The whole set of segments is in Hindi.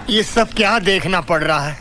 ये सब क्या देखना पड़ रहा है?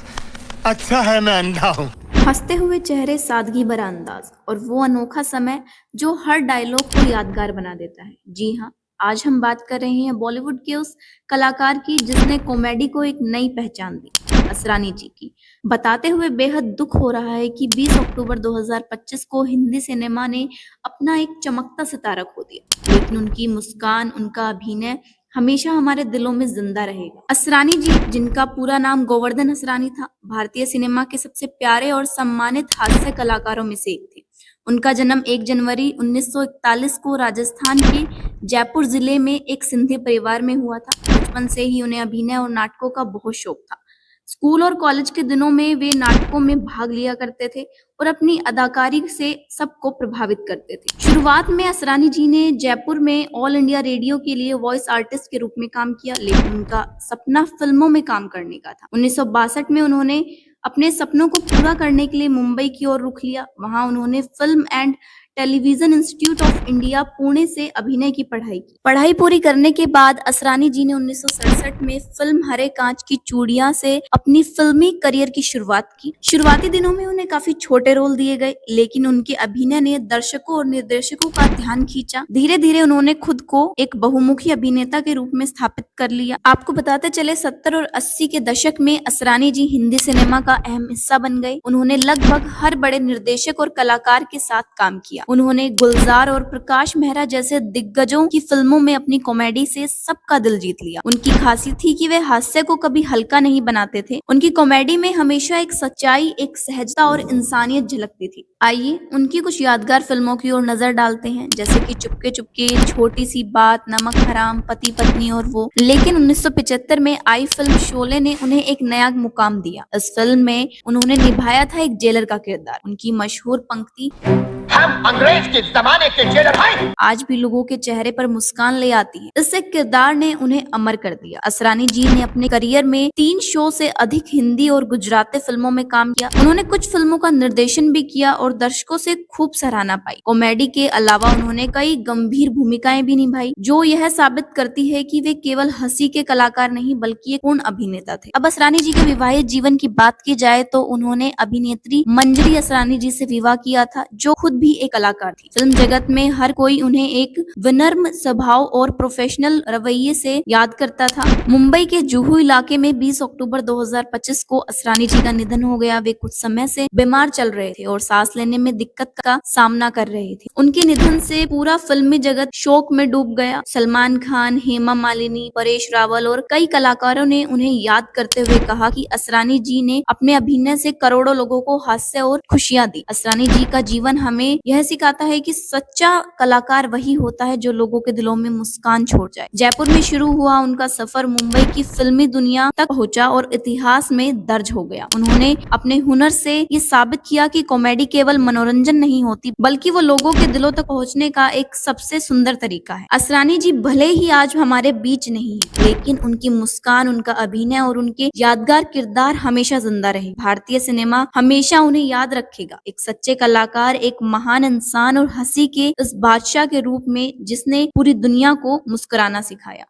अच्छा है मैं अंधा हूँ। हंसते हुए चेहरे, सादगी भरा अंदाज और वो अनोखा समय जो हर डायलॉग को यादगार बना देता है। जी हाँ, आज हम बात कर रहे हैं बॉलीवुड के उस कलाकार की जिसने कॉमेडी को एक नई पहचान दी, असरानी जी की। बताते हुए बेहद दुख हो रहा है कि 20 अक्टूबर 2025 को हिंदी सिनेमा ने अपना एक चमकता सितारा खो दिया, लेकिन उनकी मुस्कान, उनका अभिनय हमेशा हमारे दिलों में जिंदा रहेगा। असरानी जी, जिनका पूरा नाम गोवर्धन असरानी था, भारतीय सिनेमा के सबसे प्यारे और सम्मानित हास्य कलाकारों में से एक थे। उनका जन्म 1 जनवरी 1941 को राजस्थान के जयपुर जिले में एक सिंधी परिवार में हुआ था। बचपन से ही उन्हें अभिनय और नाटकों का बहुत शौक था। स्कूल और कॉलेज के दिनों में वे नाटकों में भाग लिया करते थे और अपनी अदाकारी से सबको प्रभावित करते थे। शुरुआत में असरानी जी ने जयपुर में ऑल इंडिया रेडियो के लिए वॉइस आर्टिस्ट के रूप में काम किया, लेकिन उनका सपना फिल्मों में काम करने का था। 1962 में उन्होंने अपने सपनों को पूरा करने के लिए मुंबई की ओर रुख लिया। वहां उन्होंने film and television institute of India Pune से अभिनय की पढ़ाई की। पढ़ाई पूरी करने के बाद असरानी जी ने 1967 में फिल्म हरे कांच की चूड़ियां से अपनी फिल्मी करियर की शुरुआत की। शुरुआती दिनों में उन्हें काफी छोटे रोल दिए गए, लेकिन उनके अभिनय ने दर्शकों और निर्देशकों का ध्यान खींचा। धीरे धीरे उन्होंने खुद को एक बहुमुखी अभिनेता के रूप में स्थापित कर लिया। आपको बताते चले 70 और 80 के दशक में असरानी जी हिंदी सिनेमा का अहम हिस्सा बन गए। उन्होंने लगभग हर बड़े निर्देशक और कलाकार के साथ काम किया। उन्होंने गुलजार और प्रकाश मेहरा जैसे दिग्गजों की फिल्मों में अपनी कॉमेडी से सबका दिल जीत लिया। उनकी खासियत थी कि वे हास्य को कभी हल्का नहीं बनाते थे। उनकी कॉमेडी में हमेशा एक सच्चाई, एक सहजता और इंसानियत झलकती थी। आइए उनकी कुछ यादगार फिल्मों की ओर नजर डालते हैं, जैसे कि चुपके चुपके, छोटी सी बात, नमक हराम, पति पत्नी और वो। लेकिन 1975 में आई फिल्म शोले ने उन्हें एक नया मुकाम दिया। इस फिल्म में उन्होंने निभाया था एक जेलर का किरदार। उनकी मशहूर पंक्ति, हम अंग्रेज के जमाने के जेलर हैं। आज भी लोगों के चेहरे पर मुस्कान ले आती है। इस एक किरदार ने उन्हें अमर कर दिया। असरानी जी ने अपने करियर में 3 शो से अधिक हिंदी और गुजराती फिल्मों में काम किया। उन्होंने कुछ फिल्मों का निर्देशन भी किया और दर्शकों से खूब सराहना पाई। कॉमेडी के अलावा उन्होंने कई गंभीर भूमिकाएं भी निभाई, जो यह साबित करती है कि वे केवल हंसी के कलाकार नहीं बल्कि एक पूर्ण अभिनेता थे। अब असरानी जी के विवाहित जीवन की बात की जाए तो उन्होंने अभिनेत्री मंजरी असरानी जी से विवाह किया था, जो खुद भी एक कलाकार थी। फिल्म जगत में हर कोई उन्हें एक विनम्र स्वभाव और प्रोफेशनल रवैये से याद करता था। मुंबई के जुहू इलाके में 20 अक्टूबर 2025 को असरानी जी का निधन हो गया। वे कुछ समय से बीमार चल रहे थे और सांस लेने में दिक्कत का सामना कर रहे थे। उनके निधन से पूरा फिल्मी जगत शोक में डूब गया। सलमान खान, हेमा मालिनी, परेश रावल और कई कलाकारों ने उन्हें याद करते हुए कहा कि असरानी जी ने अपने अभिनय से करोड़ों लोगों को हास्य और खुशियां दी। असरानी जी का जीवन हमें यह सिखाता है कि सच्चा कलाकार वही होता है जो लोगों के दिलों में मुस्कान छोड़ जाए। जयपुर में शुरू हुआ उनका सफर मुंबई की फिल्मी दुनिया तक पहुंचा और इतिहास में दर्ज हो गया। उन्होंने अपने हुनर से ये साबित किया कि कॉमेडी केवल मनोरंजन नहीं होती, बल्कि वो लोगों के दिलों तक पहुंचने का एक सबसे सुंदर तरीका है। असरानी जी भले ही आज हमारे बीच नहीं है, लेकिन उनकी मुस्कान, उनका अभिनय और उनके यादगार किरदार हमेशा जिंदा रहे। भारतीय सिनेमा हमेशा उन्हें याद रखेगा, एक सच्चे कलाकार, एक महान इंसान और हंसी के इस बादशाह के रूप में जिसने पूरी दुनिया को मुस्कुराना सिखाया।